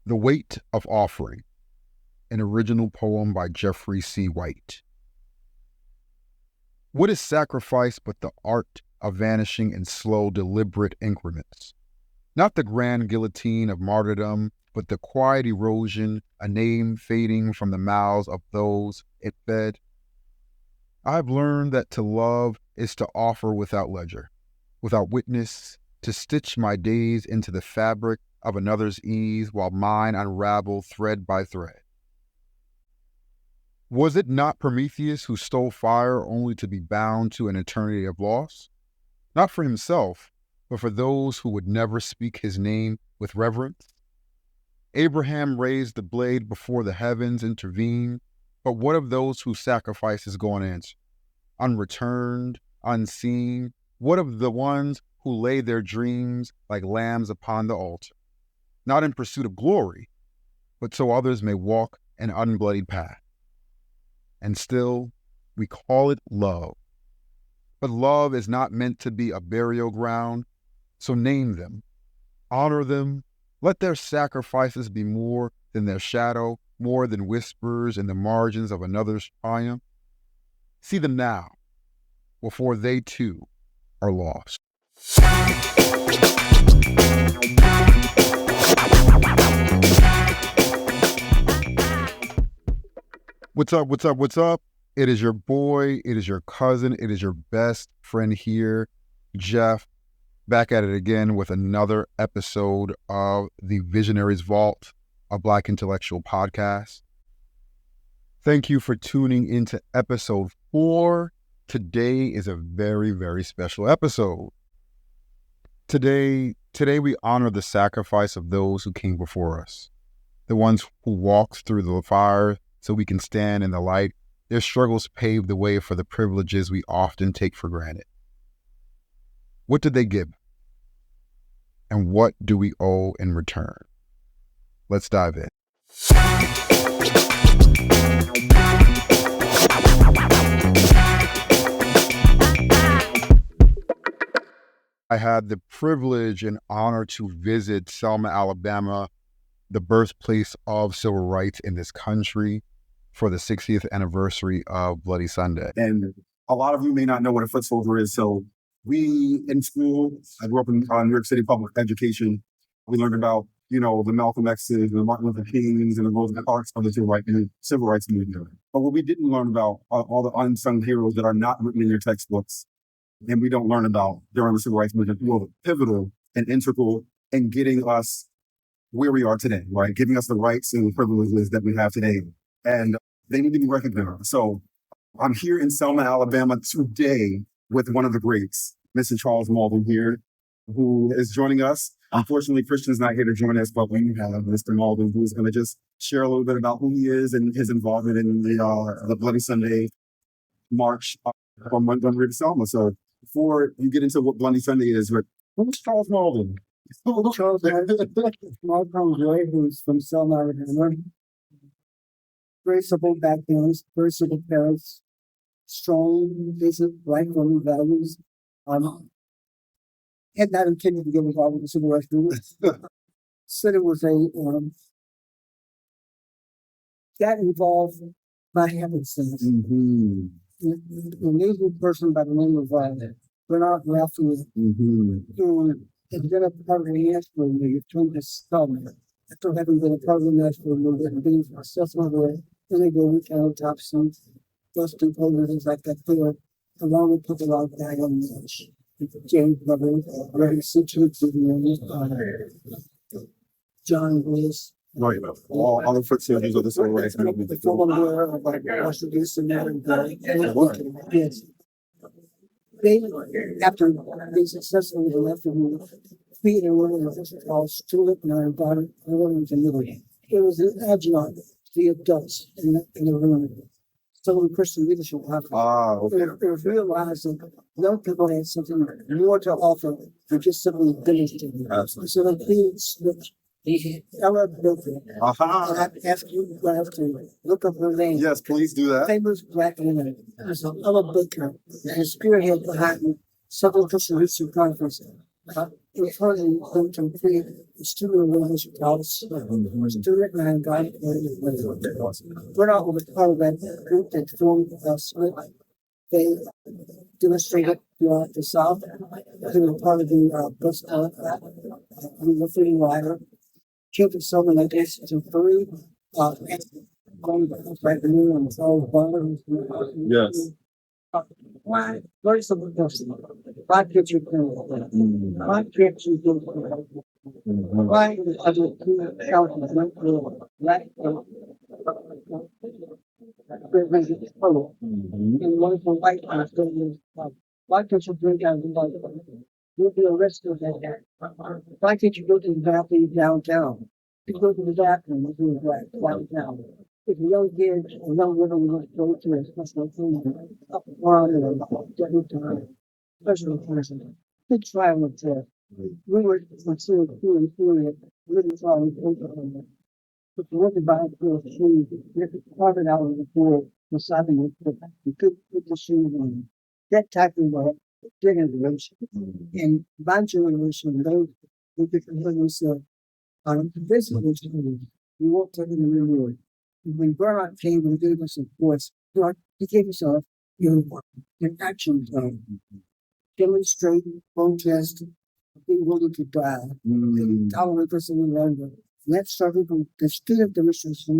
The Weight of Offering, an original poem by Jeffrey C. White. What is sacrifice but the art of vanishing in slow, deliberate increments? Not the grand guillotine of martyrdom, but the quiet erosion, a name fading from the mouths of those it fed. I've learned that to love is to offer without ledger, without witness, to stitch my days into the fabric of another's ease while mine unravel thread by thread. Was it not Prometheus who stole fire only to be bound to an eternity of loss? Not for himself, but for those who would never speak his name with reverence? Abraham raised the blade before the heavens intervened, but what of those whose sacrifices go unanswered, unreturned, unseen? What of the ones who lay their dreams like lambs upon the altar, not in pursuit of glory, but so others may walk an unbloodied path? And still, we call it love. But love is not meant to be a burial ground, so name them, honor them, let their sacrifices be more than their shadow, more than whispers in the margins of another's triumph. See them now, before they too are lost. What's up, what's up, what's up? It is your boy, it is your cousin, it is your best friend here, Jeff, back at it again with another episode of the Visionaries Vault, a Black intellectual podcast. Thank you for tuning into episode 4. Today is a very, very special episode. Today we honor the sacrifice of those who came before us, the ones who walked through the fire so we can stand in the light. Their struggles paved the way for the privileges we often take for granted. What did they give? And what do we owe in return? Let's dive in. I had the privilege and honor to visit Selma, Alabama, the birthplace of civil rights in this country, for the 60th anniversary of Bloody Sunday. And a lot of you may not know what a foot soldier is. So we, in school, I grew up in New York City public education. We learned about, the Malcolm X's, the Martin Luther Kings, and the Rosa Parks of the civil rights movement. But what we didn't learn about are all the unsung heroes that are not written in your textbooks, and we don't learn about during the civil rights movement, who were pivotal and integral in getting us where we are today, right? Giving us the rights and the privileges that we have today. And they need to be recognized. So I'm here in Selma, Alabama today with one of the greats, Mr. Charles Mauldin here, who is joining us. Unfortunately, Christian's not here to join us, but we have Mr. Mauldin, who's going to just share a little bit about who he is and his involvement in the Bloody Sunday march from Montgomery to Selma. So before you get into what Bloody Sunday is, who's Charles Mauldin? Charles Mauldin, who's from Selma, Alabama. Very simple background, very simple parents, strong, basic, right family values. Had not intended to get involved with the civil rights movement. Said it was got involved by happenstance. An amazing person by the name of Bernard Ralphie, who had been a part of the national movement, turned to Selma. After having been a part of the national movement and being successful with illegal retail Thompson, those people and things like that there, along with people like Diane James Brothers, very sensitive to John Lewis. Right. All the foot soldiers of the civil rights movement. The former mayor of Washington, and yes. They, after being successful with the left movement, created one of the called Stewart and our daughter, Williams and Lily. It was an adjunct to the adults in the room. So the Christian leadership happened. It was realized that young people had something more to offer than just simply ability. So they created switch. Ella Bilton. I ask you guys to look up her name. Yes, please do that. Famous black woman. There's Ella Bilton, and spearhead behind several Christian Leadership Conference. in front of them to create a student relationship house, student and guide. We're not part of that group that formed us. They demonstrated throughout the South. They were part of the bus we were freedom rider. Came to Selma like this to three. Going back to me and all Yes. why? Very simple question. Why can't you do it? Why can't you do it? Why is other two counties not doing it? Right? And one for white people. Why can't you drink out of the bottle? You'll be arrested at that. Why can't you go to the bathroom downtown? You go to the bathroom and do that downtown. If you don't get a young woman who wants to go to a special thing, up around and different time, special person, big trial with we were considered through and living trial with open. But you went to buy a pair of shoes, you have to carve it out of the floor, the side of you could put the shoes on. That type of generation. And my generation, those who became this was we walked up in the reward. When Burnout came and gave us a course, he gave us an action plan, demonstrate, protest, being willing to die, tolerate person in anger. That started from the student demonstration.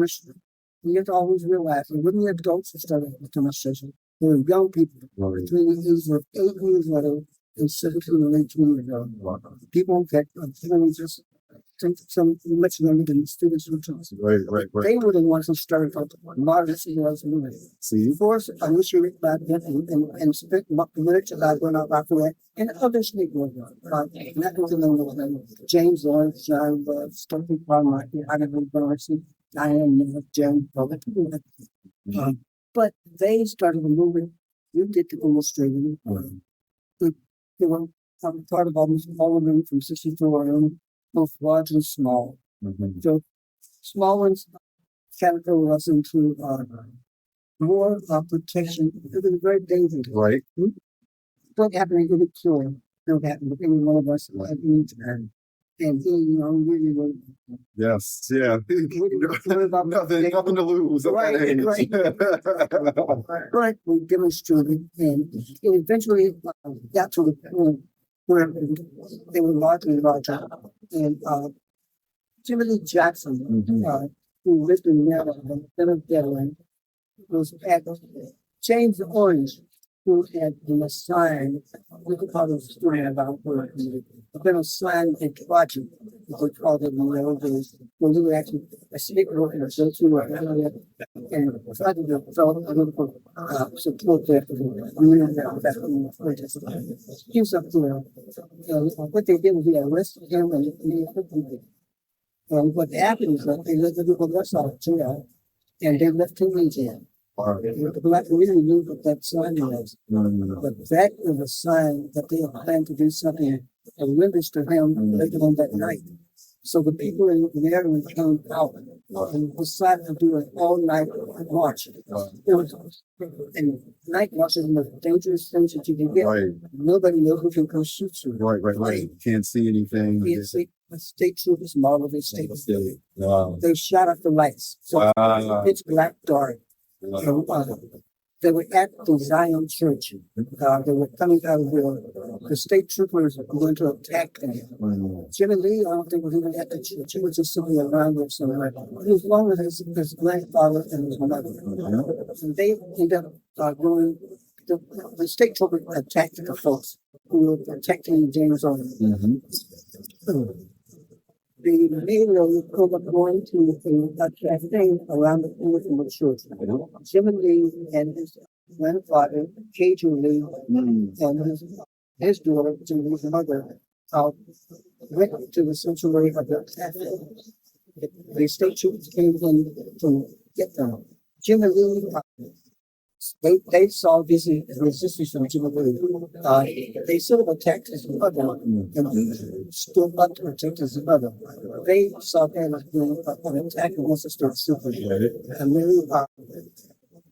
We have to always realize that when the adults are starting the demonstration, there are young people between the ages of 8 years old and 17 and 18 years old. People that are just some much younger than the students were taught. Right. They were the ones who started modern civilized movement. See? Force initiated by them and spent minutes about going out Rockaway and other Negro. That was the name of James Lawrence, John Budd, Stokely Carmichael, Ivan Barcy, Diane James Bullock. But they started a movement. You did the demonstrating. They were part of almost all of them from 64 on. Both large and small. So small ones categorize us into more protection. It was very dangerous. Right. Don't happen to get killed. Don't happen to any one of us at any time. And he, really. Yes. Yeah. Nothing to lose. Right. We demonstrated, and it eventually got to the point where they were largely larger. And Jimmy Lee Jackson, who lived in Maryland, was at James Orange, who had been assigned, we could call it a story about work, been assigned a project, we called it in the old days, when we were actually a state organization, and tried to develop a little support there for he was up there. What they did was they arrested him and what happened is that they let the people rest out of jail and they left him in jail. The black community knew what that sign was. But that was a sign that they had planned to do something horrendous to him later on that night. So the people in Maryland came out and decided to do an all-night march. And night marches are the most dangerous things that you can get. Right. Nobody knows who can come shoot you. Right. Can't see anything. Can't see. The state troopers modeled their state. Wow. They shot out the lights. So it's black dark. They were at the Zion Church. They were coming out of the state troopers were going to attack them. Jimmy Lee, I don't think was even at the church. He was just simply around there somewhere. He was along with his grandfather and his mother. And they ended up going. The state trooper attacked the folks who were protecting James Owen. The mayor was going to a cafe around the corner from the church. Jimmy Lee and his grandfather, Cajun Lee, and his daughter, Jimmy's mother, went to the sanctuary of the cafe. The state troopers came in to get them. Jimmy Lee, they saw this resistance from Jimmy Lee. They sort of attacked his mother and stood up to protect his mother. They saw that as being an attack against the state troopers. And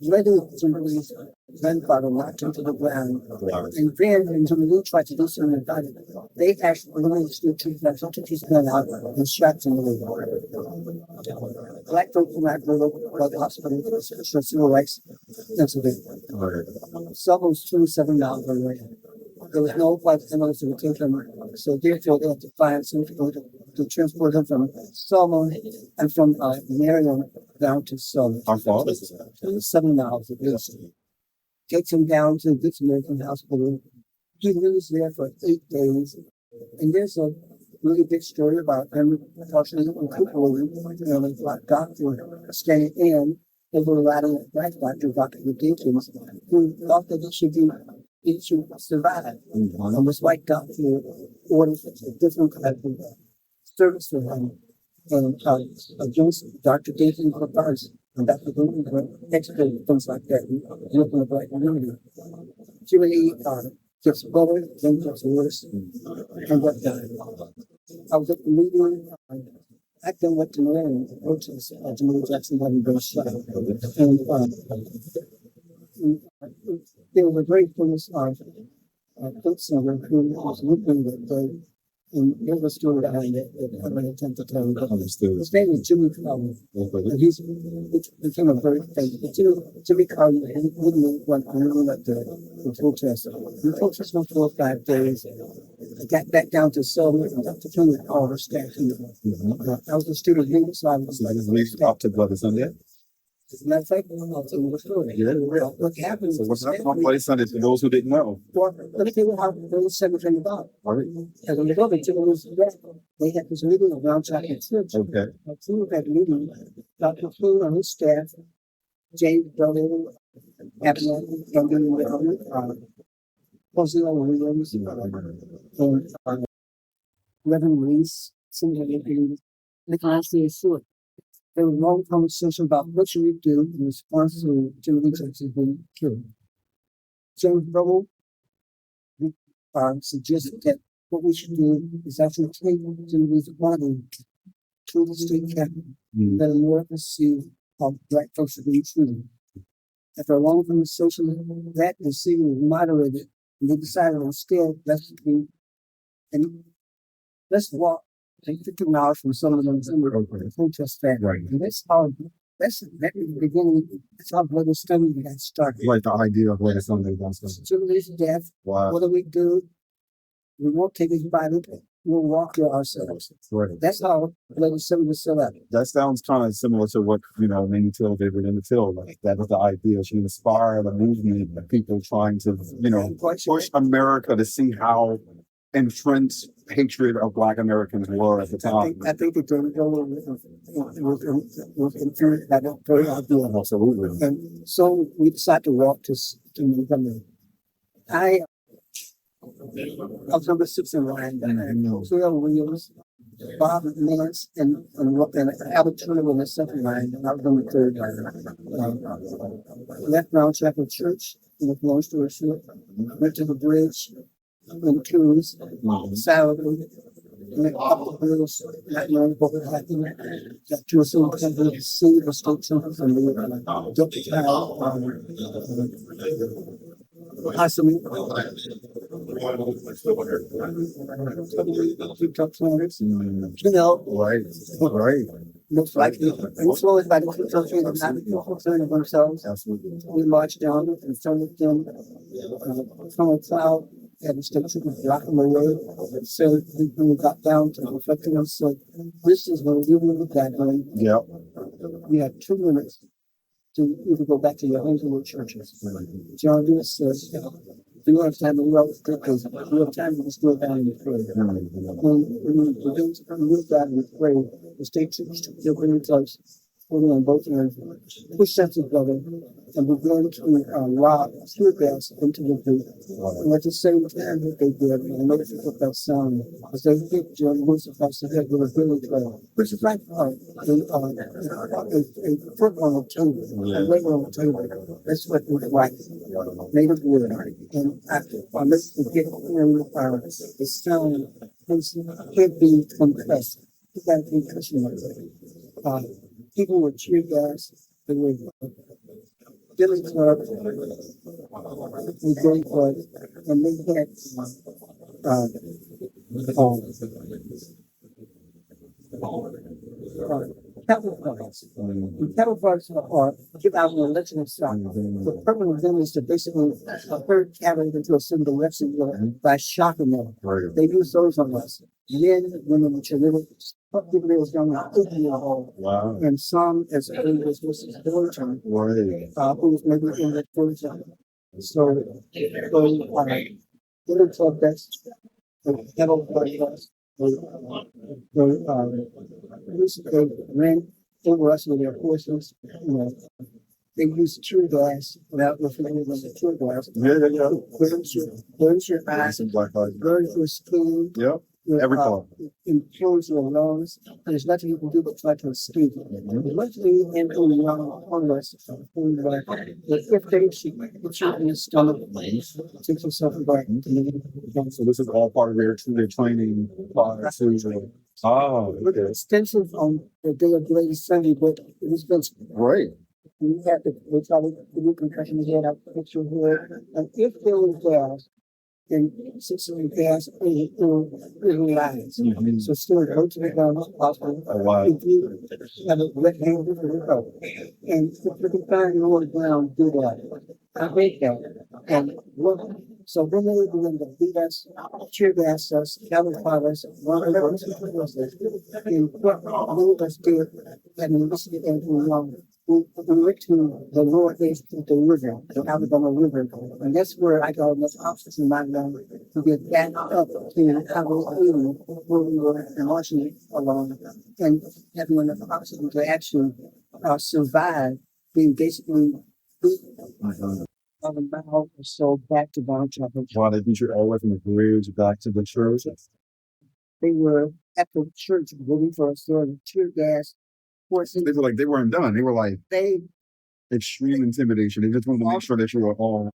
Later, somebody's grandfather knocked him to the ground, and then when somebody tried to do something about it, they actually released the two guns, took his gun out and shot him. Black folks from that go to the hospital for civil rights incident. Selma was $27 away. There was no flight attendants to take him, so therefore they had to find some people to transport him from Selma and from Marion down to Selma. How far is it? It was 7 miles at least. Takes him down to the Good Samaritan Hospital. He lives there for 8 days. And there's a really big story about him, partially incorporated, a black doctor standing in overriding a black doctor, Dr. Ridiculous, who thought that he should survive. And this white doctor ordered a different type of service for him. And against Dr. David Papars and Dr. David were expert in things like that, looking at black community. Julie gets better, then gets worse, and what died. I was at the meeting, I then went to Maryland to protest Jamal Jackson having been shot. And there was a very famous folk singer who was looking that day. And there's a story behind it that I'm going to attempt to tell you. His name is Jimmy Carlin. And he became a very famous. Jimmy Carlin, he didn't want to let the protest. The protest went for 5 days. I got back down to Selma and Dr. King and all her staff here. I was a student leader, so I was like, We talked to Brother Sunday. as a matter of fact, I'll tell you the story. What happened? So what's that on Bloody Sunday for those who didn't know? Well, let me tell you how there was everything about. All right. And when they go to they had this meeting around Chocolate Church. Okay. Through that meeting, Dr. King and his staff, James Berlin, Abner, and Jose Williams, and Reverend Reese, somebody, and Nicholas Stewart. There was a long conversation about what should we do in response to Jimmy Jackson being killed. James Berlin suggested that what we should do is actually take Jimmy's body to the state capitol, that in order to see how black folks are being treated. After a long conversation, that decision was moderated, and they decided instead, let's walk 50 miles from some of them protest that. Right. And that's the beginning, that's how Bloody Sunday got started. Like the idea of Bloody Sunday. Jimmy's death, Wow. what do? We won't take his body, we'll walk here ourselves. Right. That's how Bloody Sunday was set up. That sounds kind of similar to what, Mamie Till did with Emmett Till. Like, that was the idea. She inspired a movement of people trying to, push America to see how entrenched hatred of Black Americans were at the time. I think that the was infuriated by that very idea. Absolutely. And so we decided to walk to Montgomery. I was number 6 in line, and Phil Williams, Bob Nance, and Albert Turner were in the second line, and I was on the third line. Left Round Chapel Church, in the long story short, went to the bridge, in Cruz, Saturday, and a couple of girls, not knowing what would happen, got to a certain country to see the state sentence, and we were possibly Right. most likely influenced by the culture and not concerned of themselves. Absolutely. We marched down and started them from a cloud and the state trooper blocking the road. So when we got down to reflecting us, so this is when we were gathering. Yeah. We had 2 minutes to either go back to your homes or churches. John Lewis says, we don't have time to roll because we have time to still down in the prayer. When we moved out and we prayed, the state troops took their very close, holding on both hands, pushed us together, and began to lob tear gas into the booth. And at the same time that they did, I noticed what that sound, as they hit John Lewis across the head with a billy club, which is like a foot on the table, a leg on the table. That's what it was like. Native wood. And I listened to get the sound, his head being compressed. He got a concussion. People were tear gas. They were Billy Club, the Billy Club, and they had uh, cattle parks. The cattle parks are give out an election of stock. The purpose of them is to basically herd cattle into a certain direction by shocking them. They use those on us. Men, women, and children. People that was young, 8-year-old, and some as early as Mrs. Thornton, who was maybe in the 40s. So, little club that's the cattle parks. They ran over us with their horses. They used tear gas without referring to the tear gas. Burns your eyes, burns your skin. Yep. Every color. Impose your lungs. There's nothing you can do but try to escape. Luckily, and only young homeless, if they should put you in the stomach, take yourself back. So this is all part of their training. Extensive on the day of Bloody Sunday, but it was been Right. we had to we try to do concussion head out picture here. And if there was gas, then Sicily gas really lies. So still go to the hospital. If you have a wet hand, you can go. And if you can find your own ground, do that. I hate that. And so when they were doing the beat us, tear gas us, calibrate us, run over us, and what all of us did, and this is wrong. We went to the northeast of the river, the Alabama River, and that's where I got enough oxygen in my lungs to get back up to Alabama, where we were marching along, and having enough oxygen to actually survive being basically on a mile or so back to Bon Chapel. Wow, they beat you all the way from the bridge back to the church. They were at the church waiting for us there, the tear gas. They were like, they weren't done. They were like, They extreme intimidation. They just wanted to make sure that you were all,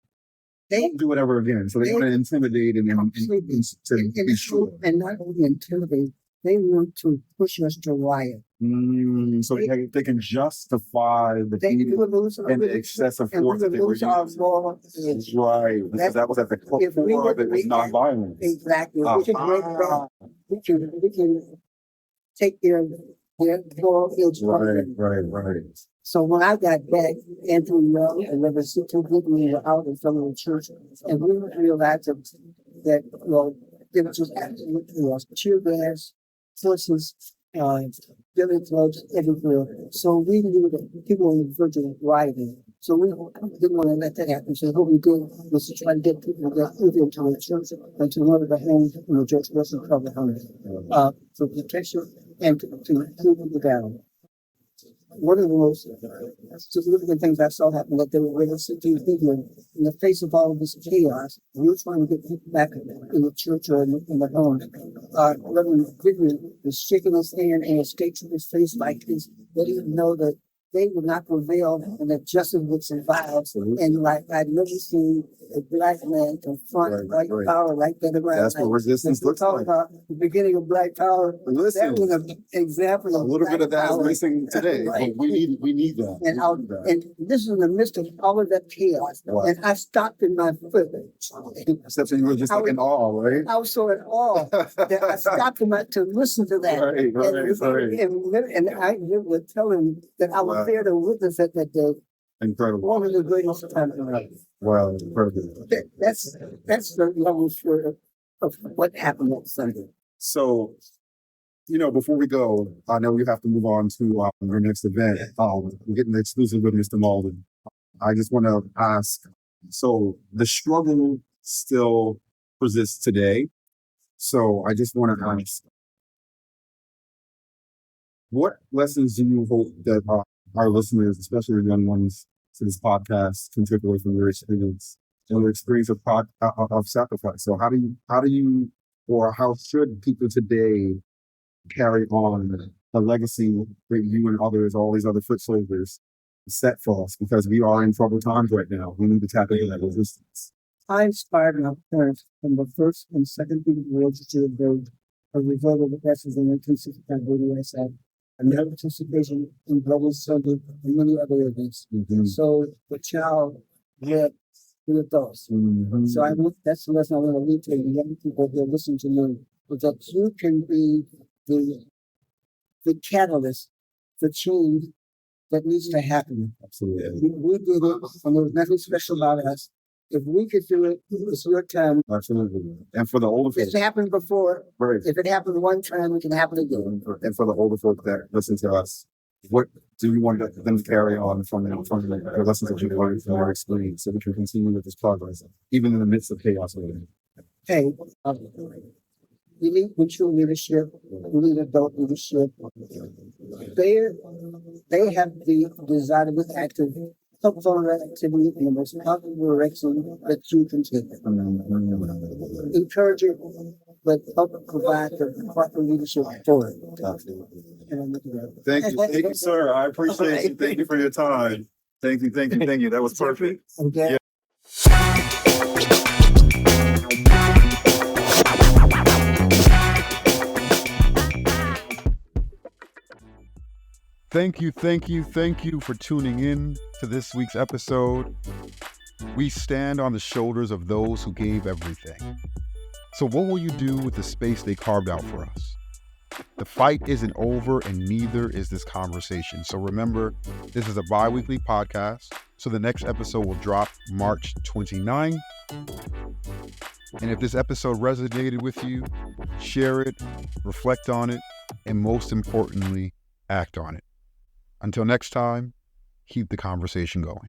they do whatever again. So they want to intimidate and be sure. and not only intimidate, they want to push us to riot. So they can justify the They heat would lose and the excessive force that they were using. Right, because that was at the core of it, was nonviolence. Exactly. We can break that. We can take their moral ills. Right. So when I got back, Andrew Young and Reverend C.T. we were out in front of the church, and we realized that there was just absolutely tear gas, forces, building clubs everywhere. So we knew that people were virtually rioting. So we didn't want to let that happen. So what we did was to try to get people to get into the church and to one of the homes in the George Wilson public homes for protection and to cool people down. One of the most significant things I saw happen that they were able to do in the face of all of this chaos. We were trying to get people back in the church or in the home. Reverend Vivian was shaking his hand and his state to his face like this, letting him know that they would not prevail and that justice would survive. And like I'd never seen a black man confront white power like that around. That's what resistance looks like. About the beginning of black power. Listen, that was an example of a little bit of that is missing today. Right. We need that. And this is in the midst of all of that chaos. Wow. And I stopped in my foot. Except you were just like in awe, right? I was so in awe that I stopped to listen to that. Right. And I would tell him that I was there to witness it that day. Incredible. One of the greatest times in my life. Wow, incredible. That's the level of what happened that Sunday. So, before we go, I know you have to move on to your next event. We're getting the exclusive with Mr. Mauldin. I just want to ask, so the struggle still persists today. So I just want to ask, what lessons do you hope that our listeners, especially the young ones to this podcast, can take away from your experience and your experience of sacrifice? So how should people today carry on the legacy that you and others, all these other foot soldiers, set for us? Because we are in troubled times right now. We need to tap into that resistance. I inspired my parents from the first and second World War to build a revolt of the West in 1965 USA. and their participation in global assembly and many other events. So the child led the adults. So that's the lesson I want to leave to the young people who are listening to me, is that you can be the catalyst for change that needs to happen. Absolutely. We did it, and there was nothing special about us. If we could do it, it's your time. Absolutely. And for the older folks, It's happened before. right. If it happened one time, it can happen again. And for the older folks that listen to us, what do you want them to carry on from the lessons that you learned from your experience so we can continue with this progress, even in the midst of chaos? Hey, you need mature leadership, you need adult leadership. They have the desire to be active, focus on that activity in the most positive direction that you can take. Encourage it, but help provide the proper leadership for it. Thank you, sir. I appreciate you. Thank you for your time. Thank you. That was perfect. Okay. Yeah. Thank you for tuning in to this week's episode. We stand on the shoulders of those who gave everything. So what will you do with the space they carved out for us? The fight isn't over, and neither is this conversation. So remember, this is a bi-weekly podcast, so the next episode will drop March 29. And if this episode resonated with you, share it, reflect on it, and most importantly, act on it. Until next time, keep the conversation going.